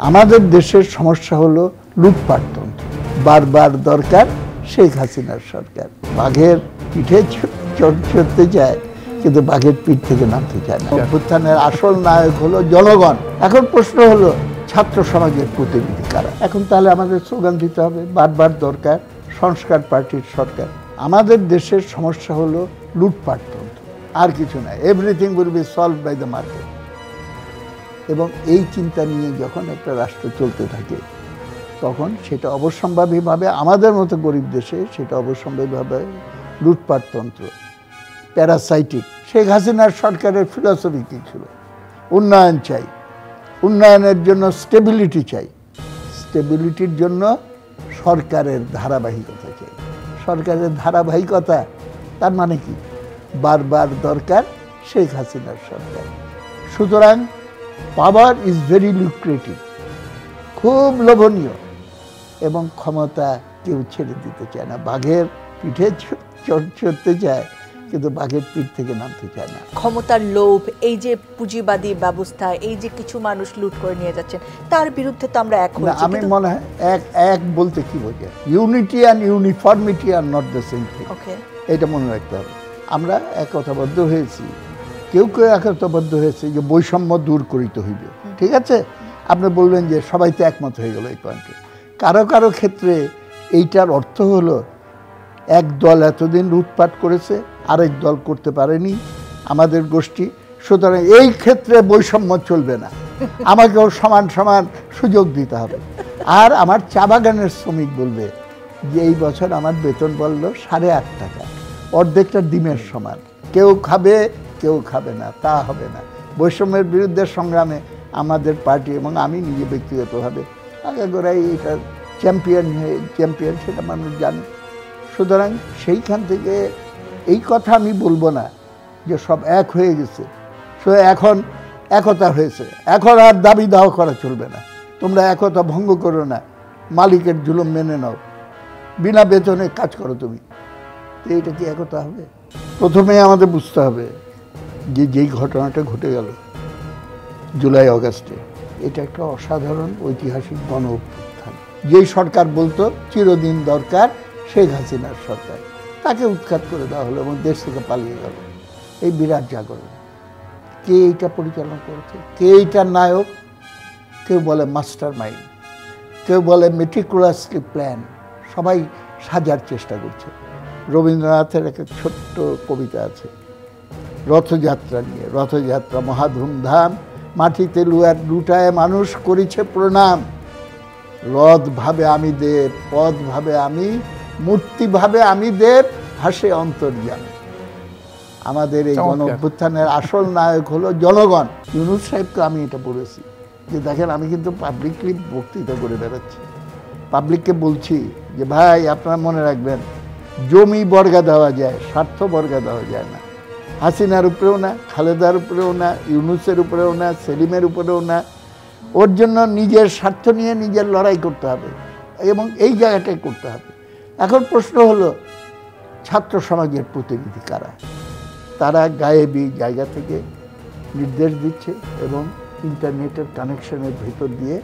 আমাদের দেশের সমস্যা হলো লুটপাটতন্ত্র। বারবার দরকার শেখ হাসিনার সরকার। বাঘের পিঠে চড়তে চায় কিন্তু বাঘের পিঠ থেকে নামতে চায় না। অভ্যুত্থানের আসল নায়ক হলো জনগণ। এখন প্রশ্ন হলো ছাত্র সমাজের প্রতিনিধি কারা। এখন তাহলে আমাদের স্লোগান দিতে হবে বারবার দরকার সংস্কার পার্টির সরকার। আমাদের দেশের সমস্যা হলো লুটপাটতন্ত্র, আর কিছু না। Everything will be solve by the market. এবং এই চিন্তা নিয়ে যখন একটা রাষ্ট্র চলতে থাকে তখন সেটা অবশ্যম্ভাবীভাবে আমাদের মতো গরিব দেশে সেটা অবশ্যম্ভাবীভাবে লুটপাটতন্ত্র, প্যারাসাইটিক। শেখ হাসিনার সরকারের ফিলসফি কী ছিল? উন্নয়ন চাই, উন্নয়নের জন্য স্টেবিলিটি চাই, স্টেবিলিটির জন্য সরকারের ধারাবাহিকতা চাই। সরকারের ধারাবাহিকতা তার মানে কি? বারবার দরকার শেখ হাসিনার সরকার। সুতরাং পাওয়ার ইজ ভেরি লুক্রেটিভ, খুব লোভনীয়, এবং ক্ষমতা কেউ ছেড়ে দিতে চায় না। বাঘের পিঠে চড়তে চায় কিন্তু বাঘের পিঠ থেকে নামতে চায় না। ক্ষমতার লোভ, এই যে পুঁজিবাদী ব্যবস্থা, এই যে কিছু মানুষ লুট করে নিয়ে যাচ্ছেন, তার বিরুদ্ধে তো আমরা এক হয়েছি। আমি মনে হয় এক বলতে কি বোঝায়? Unity and uniformity are not the same thing. এটা মনে রাখতে হবে। আমরা একতাবদ্ধ হয়েছি, কেউ কেউ একতাবদ্ধ হয়েছে যে বৈষম্য দূর করিতে হইবে, ঠিক আছে। আপনি বলবেন যে সবাই তো একমত হয়ে গেল এই পয়েন্টে। কারো কারো ক্ষেত্রে এইটার অর্থ হলো এক দল এতদিন লুটপাট করেছে, আরেক দল করতে পারেনি, আমাদের গোষ্ঠী, সুতরাং এই ক্ষেত্রে বৈষম্য চলবে না, আমাকেও সমান সমান সুযোগ দিতে হবে। আর আমার চা বাগানের শ্রমিক বলবে যে এই বছর আমার বেতন বলল 8.5 টাকা, অর্ধেকটা ডিমের সমান, কেউ খাবে কেউ খাবে না, তা হবে না। বৈষম্যের বিরুদ্ধে সংগ্রামে আমাদের পার্টি এবং আমি নিজে ব্যক্তিগতভাবে আগাগোড়াই এটার চ্যাম্পিয়ন, সেটা মানুষ জানে। সুতরাং সেইখান থেকে এই কথা আমি বলবো না যে সব এক হয়ে গেছে, এখন একতা হয়েছে, এখন আর দাবি দাওয়া করা চলবে না, তোমরা একতা ভঙ্গ করো না, মালিকের জুলুম মেনে নাও, বিনা বেতনে কাজ করো তুমি। এইটা কি একতা হবে? প্রথমে আমাদের বুঝতে হবে যে যেই ঘটনাটা ঘটে গেল জুলাই আগস্টে, এটা একটা অসাধারণ ঐতিহাসিক গণ অভ্যুত্থান। যেই সরকার বলতো চিরদিন দরকার শেখ হাসিনার সরকার, তাকে উৎখাত করে দেওয়া হলো এবং দেশ থেকে পালিয়ে গেল। এই বিরাট জাগরণ কে এইটা পরিচালনা করেছে? কে এইটার নায়ক? কেউ বলে মাস্টার মাইন্ড, কেউ বলে মেটিকুলাসলি প্ল্যান। সবাই সাজার চেষ্টা করছে। রবীন্দ্রনাথের একটা ছোট্ট কবিতা আছে রথযাত্রা নিয়ে। রথযাত্রা মহা ধুমধাম, মাটিতে লুটায় মানুষ করেছে প্রণাম। রথ ভাবে আমি দেব, পদ ভাবে আমি, মূর্তি ভাবে আমি দেব, হাসে অন্তর্যামী। আমাদের এই গণ অভ্যুত্থানের আসল নায়ক হলো জনগণ। ইউনূস সাহেবকে আমি এটা বলেছি যে দেখেন, আমি কিন্তু পাবলিকলি বক্তৃতা করে বেড়াচ্ছি, পাবলিককে বলছি যে ভাই আপনারা মনে রাখবেন, জমি বর্গা দেওয়া যায়, স্বার্থ বর্গা দেওয়া যায় না। হাসিনার উপরেও না, খালেদার উপরেও না, ইউনূসের উপরেও না, সেলিমের উপরেও না। ওর জন্য নিজের স্বার্থ নিয়ে নিজের লড়াই করতে হবে এবং এই জায়গাটাই করতে হবে। এখন প্রশ্ন হলো ছাত্র সমাজের প্রতিনিধি কারা? তারা গায়েবী জায়গা থেকে নির্দেশ দিচ্ছে এবং ইন্টারনেটের কানেকশনের ভেতর দিয়ে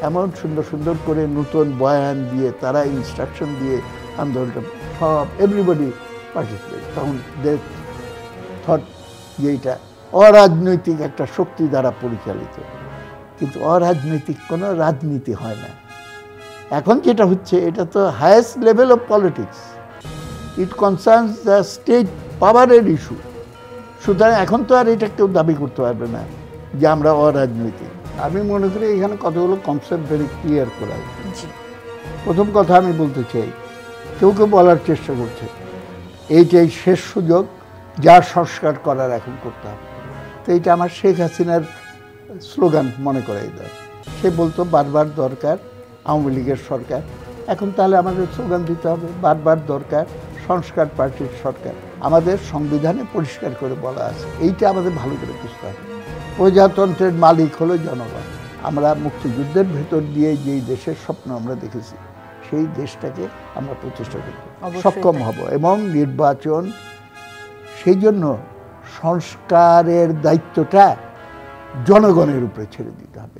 এমন সুন্দর সুন্দর করে নতুন বয়ান দিয়ে তারা ইনস্ট্রাকশন দিয়ে আন্দোলনটা সব এভরিবডি পার্টিসিপেট। তখন দেশ থট যে এইটা অরাজনৈতিক একটা শক্তি দ্বারা পরিচালিত, কিন্তু অরাজনৈতিক কোনো রাজনীতি হয় না। এখন যেটা হচ্ছে এটা তো highest level of politics, it concerns the state পাওয়ারের ইস্যু। সুতরাং এখন তো আর এটা কেউ দাবি করতে পারবে না যে আমরা অরাজনৈতিক। আমি মনে করি এখানে কতগুলো কনসেপ্ট ভেরি ক্লিয়ার করা উচিত। প্রথম কথা আমি বলতে চাই, কেউ কেউ বলার চেষ্টা করছে এইটাই শেষ সুযোগ, যা সংস্কার করার এখন করতে হবে। তো এইটা আমার শেখ হাসিনার স্লোগান মনে করাই দেয়। সে বলতো বারবার দরকার আওয়ামী লীগের সরকার। এখন তাহলে আমাদের স্লোগান দিতে হবে বারবার দরকার সংস্কার পার্টির সরকার। আমাদের সংবিধানে পরিষ্কার করে বলা আছে, এইটা আমাদের ভালো করে বুঝতে হবে। প্রজাতন্ত্রের মালিক হলো জনগণ। আমরা মুক্তিযুদ্ধের ভেতর দিয়ে যেই দেশের স্বপ্ন আমরা দেখেছি, সেই দেশটাকে আমরা প্রতিষ্ঠা করতে সক্ষম হব এবং নির্বাচন, সেই জন্য সংস্কারের দায়িত্বটা জনগণের উপরে ছেড়ে দিতে হবে।